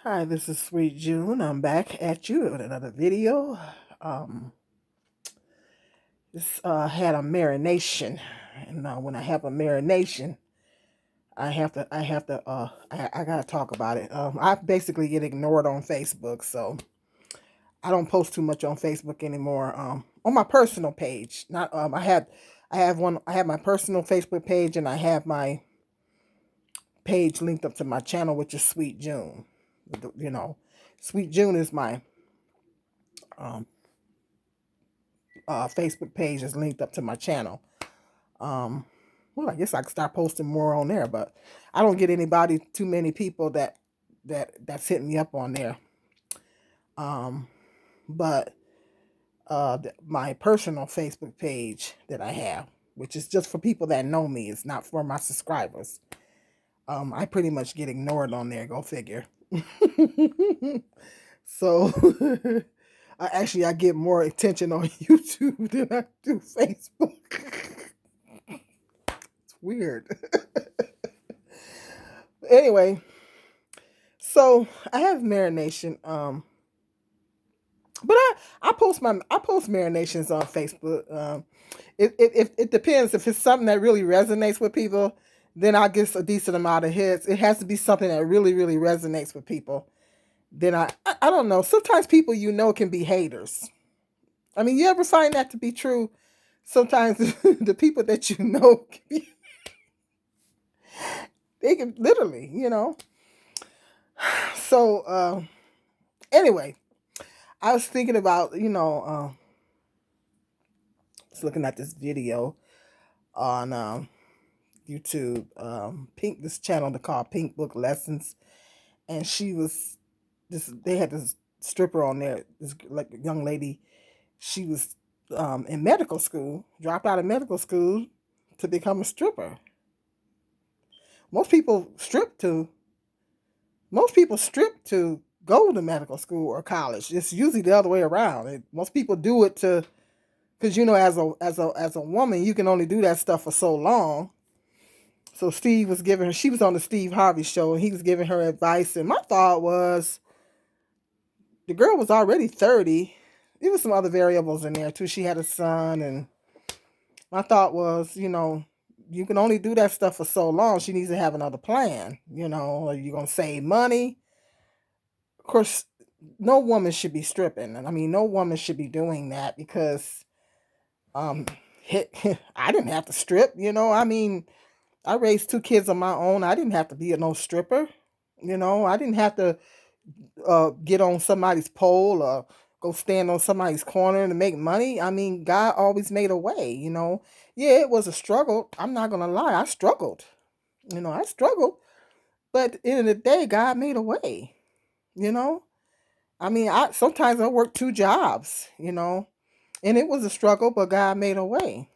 Hi, this is Sweet June. I'm back at you with another video. Um, this had a marination, and when I have a marination, I gotta talk about it. I basically get ignored on Facebook, so I don't post too much on Facebook anymore. On my personal page, not I have my personal Facebook page, and I have my page linked up to my channel, which is Sweet June. You know, Sweet June is my um Facebook page is linked up to my channel. Um, well, I guess I could start posting more on there, but I don't get too many people that's hitting me up on there. Um, but my personal Facebook page that I have, which is just for people that know me, it's not for my subscribers. I pretty much get ignored on there. Go figure. So I get more attention on YouTube than I do Facebook. It's weird. Anyway, so I have marination. But I post marinations on Facebook. It depends if it's something that really resonates with people, then I get a decent amount of hits. It has to be something that really resonates with people. Then I don't know. Sometimes people can be haters. I mean, you ever find that to be true? Sometimes the people that can be, they can literally. So anyway, I was thinking about I was looking at this video on YouTube. This channel they call Pink Book Lessons, and she was this. They had this stripper on there. This like a young lady. She was in medical school, dropped out of medical school to become a stripper. Most people strip to most people strip to go to medical school or college. It's usually the other way around. Most people do it to because as a woman, you can only do that stuff for so long. So she was on the Steve Harvey show, and he was giving her advice. And my thought was, the girl was already 30. There was some other variables in there too. She had a son, and my thought was, you can only do that stuff for so long. She needs to have another plan. Are you gonna save money? Of course, no woman should be stripping, and I mean, no woman should be doing that because um, I didn't have to strip. I mean, I raised two kids on my own. I didn't have to be no stripper. I didn't have to get on somebody's pole or go stand on somebody's corner to make money. I mean, God always made a way. Yeah, it was a struggle. I'm not going to lie. I struggled. I struggled. But at the end of the day, God made a way. You know, I mean, sometimes I worked two jobs, and it was a struggle, but God made a way,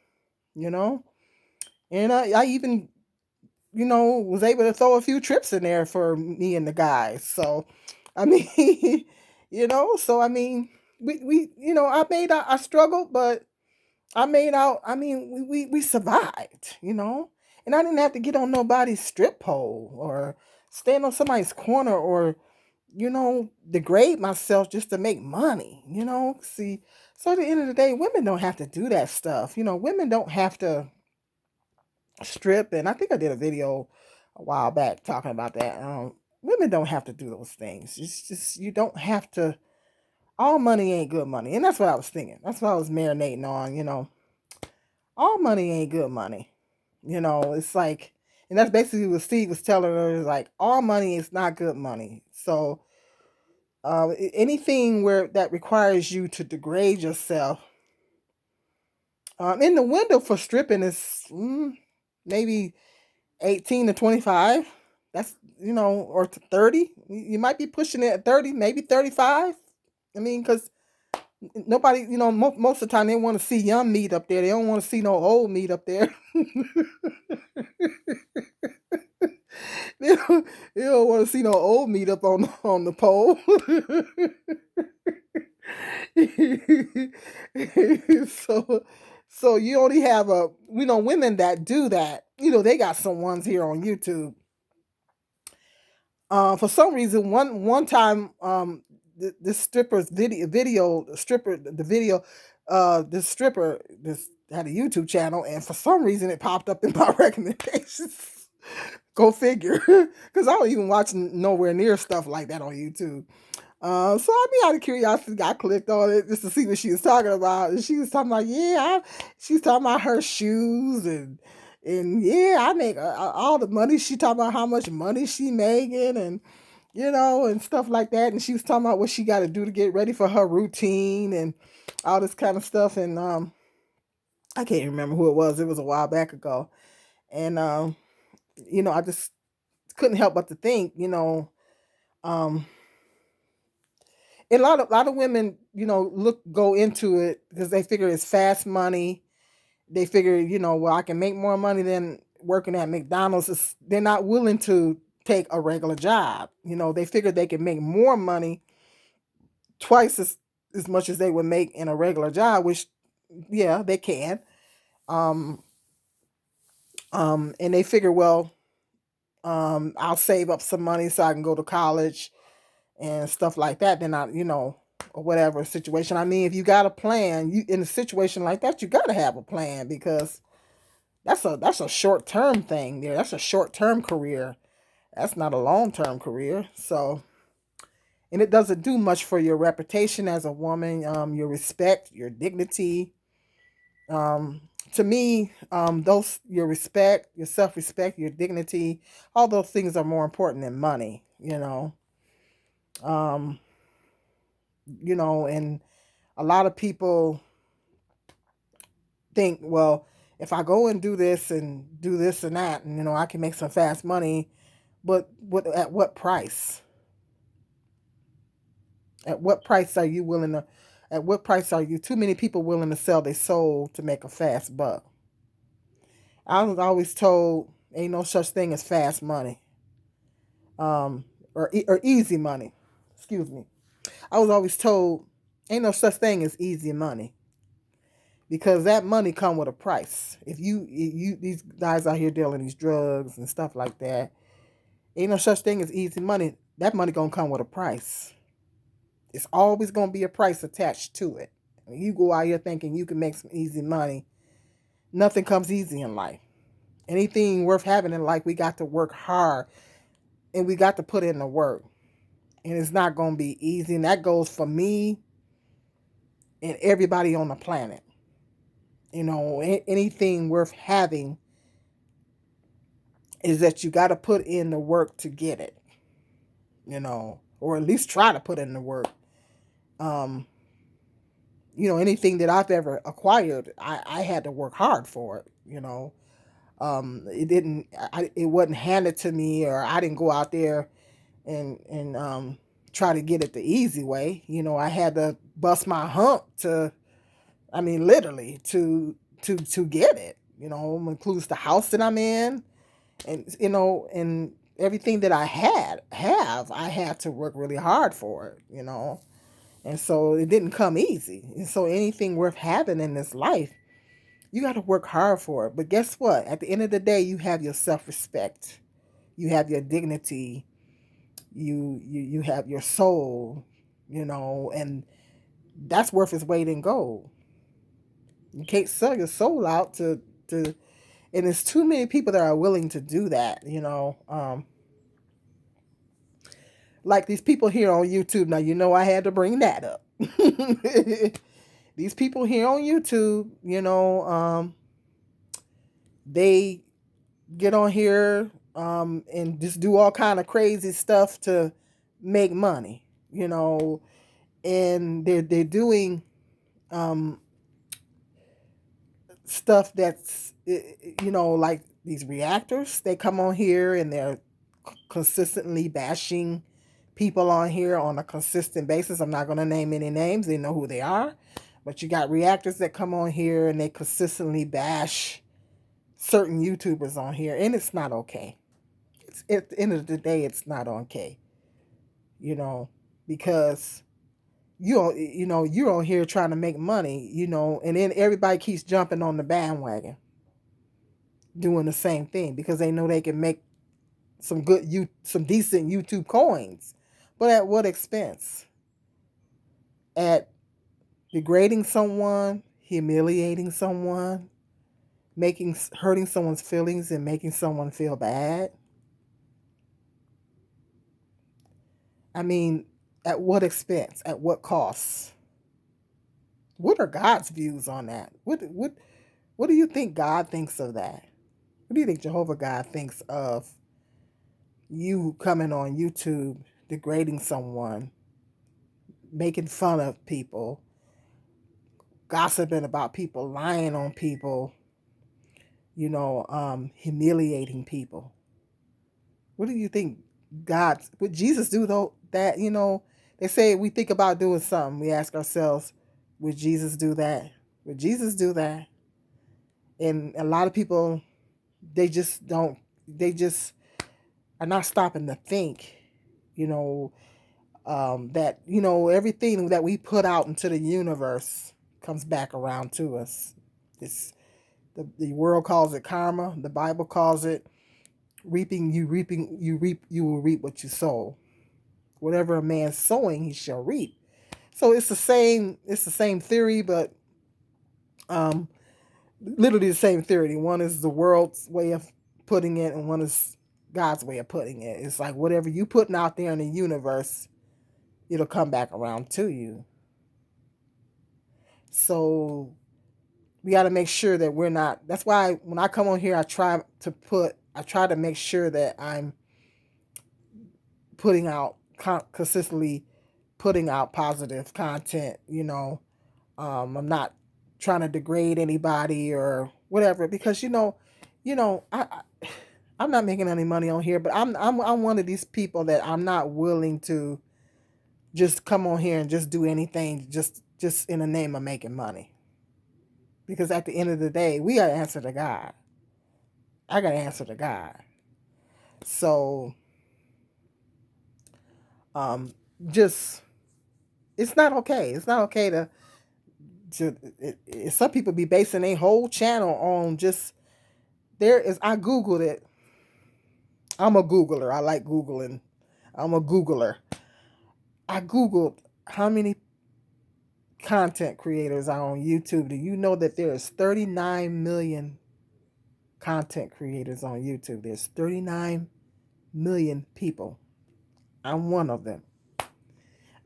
you know, and I even was able to throw a few trips in there for me and the guys. So, I mean, so I mean, I struggled, but I made out. I mean, we survived. And I didn't have to get on nobody's strip pole or stand on somebody's corner or, degrade myself just to make money. See, so at the end of the day, women don't have to do that stuff. Women don't have to strip, and I think I did a video a while back talking about that. Women don't have to do those things. It's just you don't have to. All money ain't good money, and that's what I was thinking. That's what I was marinating on. All money ain't good money. It's like, and that's basically what Steve was telling her. Is like all money is not good money. So anything where that requires you to degrade yourself, in the window for stripping is maybe 18 to 25. That's, or to 30. You might be pushing it at 30, maybe 35. I mean, because nobody, most of the time they want to see young meat up there. They don't want to see no old meat up there. They don't want to see no old meat up on the pole. so so you only have women that do that. They got some ones here on YouTube. For some reason, one time, this stripper's video stripper the video, this stripper this had a YouTube channel, and for some reason it popped up in my recommendations. Go figure, because I don't even watch nowhere near stuff like that on YouTube. So I mean, out of curiosity, I clicked on it just to see what she was talking about, and she was talking about, she was talking about her shoes, and yeah, I make all the money. She talking about how much money she making, and and stuff like that. And she was talking about what she got to do to get ready for her routine and all this kind of stuff. And I can't remember who it was. It was a while back ago, and I just couldn't help but to think, um and a lot of women, go into it because they figure it's fast money. They figure, well, I can make more money than working at McDonald's. They're not willing to take a regular job. They figure they can make more money, twice as much as they would make in a regular job, which, yeah, they can. Um, and they figure, well, I'll save up some money so I can go to college and stuff like that. Then or whatever situation. I mean, if you got a plan, you in a situation like that, you got to have a plan, because that's a short term thing there. That's a short term career. That's not a long term career. So, and it doesn't do much for your reputation as a woman, your respect, your dignity. Um, to me, those your respect, your self respect, your dignity, all those things are more important than money. Um, and a lot of people think, well, if I go and do this and do this and that, and I can make some fast money, but at what price? At what price are you willing to? At what price are you? Too many people willing to sell their soul to make a fast buck. I was always told, ain't no such thing as fast money, or easy money. Excuse me. I was always told, ain't no such thing as easy money, because that money come with a price. If you these guys out here dealing these drugs and stuff like that, ain't no such thing as easy money. That money gonna come with a price. It's always gonna be a price attached to it. When you go out here thinking you can make some easy money, nothing comes easy in life. Anything worth having in life, we got to work hard, and we got to put in the work. And it's not gonna be easy. And that goes for me and everybody on the planet. Anything worth having is that you got to put in the work to get it, or at least try to put in the work. Um, Anything that I've ever acquired, I had to work hard for it. It wasn't handed to me, or I didn't go out there and try to get it the easy way. I had to bust my hump I mean, literally to get it. Includes the house that I'm in, and everything that I had to work really hard for it. And so it didn't come easy. And so anything worth having in this life, you got to work hard for it. But guess what? At the end of the day, you have your self-respect, you have your dignity, you have your soul, and that's worth its weight in gold. You can't sell your soul out to and there's too many people that are willing to do that. Like these people here on YouTube. Now, I had to bring that up. These people here on YouTube, they get on here, and just do all kind of crazy stuff to make money, and they're doing um, stuff that's, like these reactors. They come on here and they're consistently bashing people on here on a consistent basis. I'm not going to name any names. They know who they are. But you got reactors that come on here and they consistently bash certain YouTubers on here. And it's not okay. At the end of the day, it's not okay. Because you're on here trying to make money, and then everybody keeps jumping on the bandwagon doing the same thing because they know they can make some decent YouTube coins. But at what expense? At degrading someone, humiliating someone, hurting someone's feelings and making someone feel bad. I mean, at what expense? At what cost? What are God's views on that? What do you think God thinks of that? What do you think Jehovah God thinks of you coming on YouTube, degrading someone, making fun of people, gossiping about people, lying on people, humiliating people? What do you think would Jesus do though? That, they say we think about doing something, we ask ourselves, would Jesus do that? Would Jesus do that? And a lot of people, they just don't, they just are not stopping to think, you know, that, everything that we put out into the universe comes back around to us. It's the world calls it karma. The Bible calls it you will reap what you sow. Whatever a man's sowing, he shall reap. So it's the same theory, but um, literally the same theory. One is the world's way of putting it, and one is God's way of putting it. It's like whatever you putting out there in the universe, it'll come back around to you. So we got to make sure that we're not. That's why when I come on here, I try to make sure that I'm putting out consistently putting out positive content. I'm not trying to degrade anybody or whatever, because I'm not making any money on here, but I'm one of these people that I'm not willing to just come on here and just do anything just in the name of making money. Because at the end of the day, we got to answer to God. I got to answer to God. So, um, just it's not okay. It's not okay some people be basing a whole channel on just I googled it. I'm a Googler. I like Googling. I'm a Googler. I googled how many content creators are on YouTube. Do you know that there is 39 million content creators on YouTube? There's 39 million people. I'm one of them.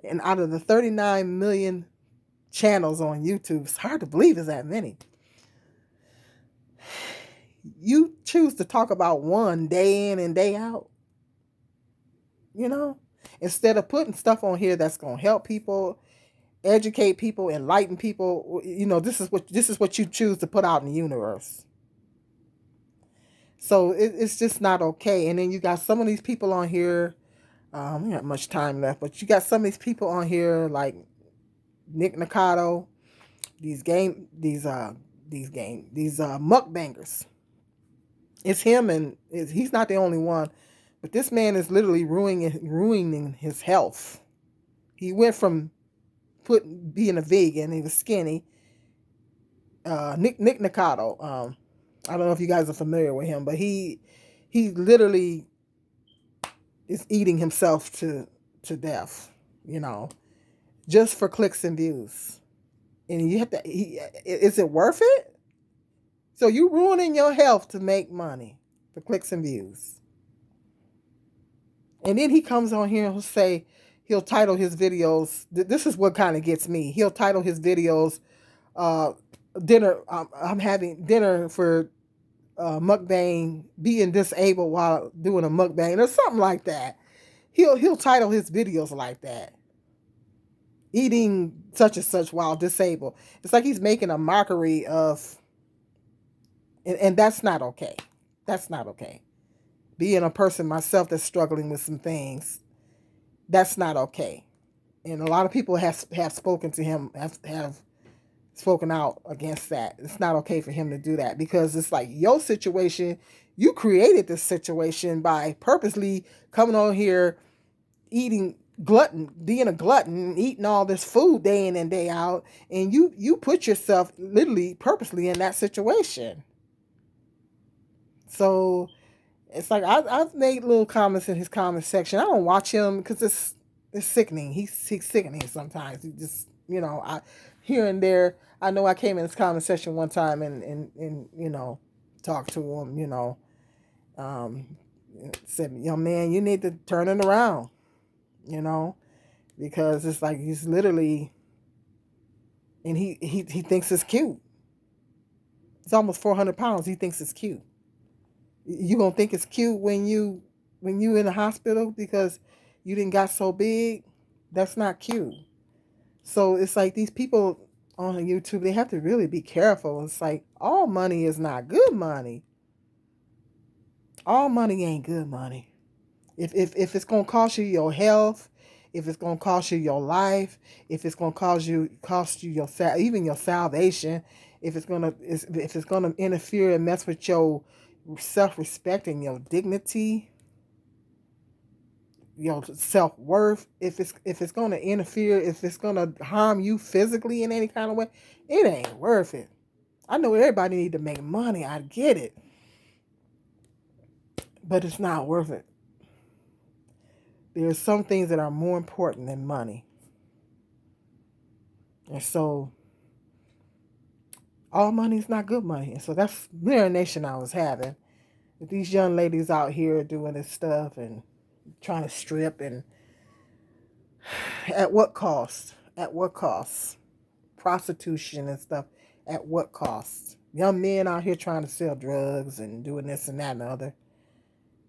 And out of the 39 million channels on YouTube, it's hard to believe it's that many. You choose to talk about one day in and day out, instead of putting stuff on here that's going to help people, educate people, enlighten people. This is what you choose to put out in the universe. So it's just not okay. And then you got some of these people on here. We don't have much time left, but you got some of these people on here like Nakado, these mukbangers. It's him, and he's not the only one, but this man is literally ruining his health. He went from being a vegan, he was skinny. Nick Nakado. I don't know if you guys are familiar with him, but he literally is eating himself to death, just for clicks and views. And you have to. Is it worth it? So you ruining your health to make money for clicks and views. And then he comes on here and he'll title his videos. This is what kind of gets me. He'll title his videos, dinner. I'm having dinner for mukbang, being disabled while doing a mukbang, or something like that. He'll title his videos like that. Eating such and such while disabled. It's like he's making a mockery of, and that's not okay. That's not okay. Being a person myself that's struggling with some things, that's not okay. And a lot of people have spoken to him, have spoken out against that. It's not okay for him to do that, because it's like your situation, you created this situation by purposely coming on here, being a glutton, eating all this food day in and day out, and you put yourself literally purposely in that situation. So It's like I've made little comments in his comment section. I don't watch him because it's sickening. He's sickening sometimes. He just, I here and there. I know I came in his comment section one time and talked to him. Um, said, young man, you need to turn it around. You know, because it's like he's literally, and he thinks it's cute. He's almost 400 pounds. He thinks it's cute. You gonna think it's cute when you in the hospital because you didn't got so big? That's not cute. So it's like these people on YouTube, they have to really be careful. It's like all money is not good money. All money ain't good money. If it's gonna cost you your health, if it's gonna cost you your life, if it's gonna cost you your even your salvation, if it's gonna interfere and mess with your self respect and your dignity, your self worth, if it's gonna interfere, if it's gonna harm you physically in any kind of way, it ain't worth it. I know everybody need to make money. I get it, but it's not worth it. There's some things that are more important than money, and so all money is not good money. And so that's marination I was having with these young ladies out here doing this stuff and trying to strip, and at what cost? At what cost? Prostitution and stuff. At what cost? Young men out here trying to sell drugs and doing this and that and the other.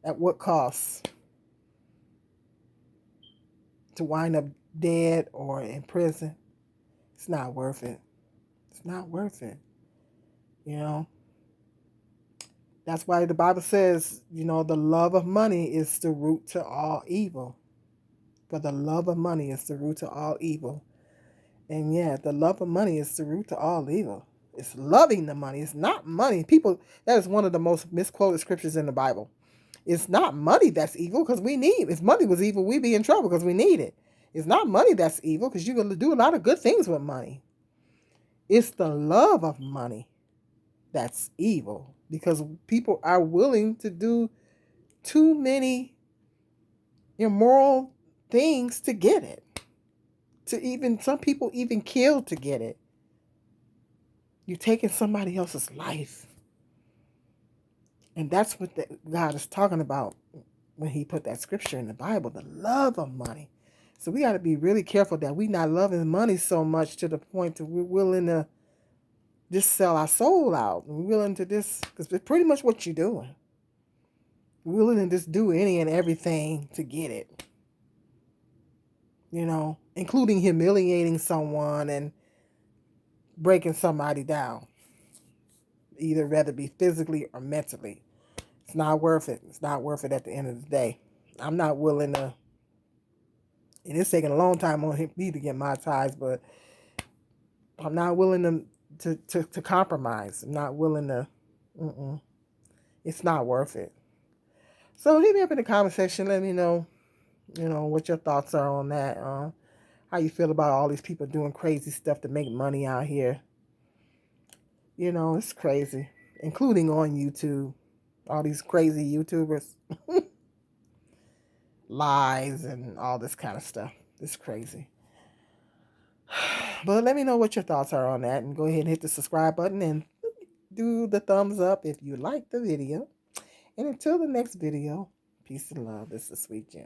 At what cost? To wind up dead or in prison. It's not worth it. It's not worth it. You know? That's why the Bible says, the love of money is the root to all evil. For the love of money is the root to all evil. And yeah, the love of money is the root to all evil. It's loving the money. It's not money. People, that is one of the most misquoted scriptures in the Bible. It's not money that's evil because we need. If money was evil, we'd be in trouble because we need it. It's not money that's evil because you're going to do a lot of good things with money. It's the love of money that's evil because people are willing to do too many immoral things to get it. Some people even kill to get it. You're taking somebody else's life. And that's what God is talking about when he put that scripture in the Bible, the love of money. So we got to be really careful that we're not loving money so much to the point that we're willing to just sell our soul out. We're willing to just, because it's pretty much what you're doing. We're willing to just do any and everything to get it. Including humiliating someone and breaking somebody down. Either rather be physically or mentally. It's not worth it. It's not worth it at the end of the day. I'm not willing to, and it's taking a long time on me to get my ties, but I'm not willing to compromise. I'm not willing to, it's not worth it. So hit me up in the comment section. Let me know, what your thoughts are on that. How you feel about all these people doing crazy stuff to make money out here. It's crazy, including on YouTube. All these crazy YouTubers. Lies and all this kind of stuff. It's crazy. But let me know what your thoughts are on that. And go ahead and hit the subscribe button and do the thumbs up if you like the video. And until the next video, peace and love. This is Sweet Jim.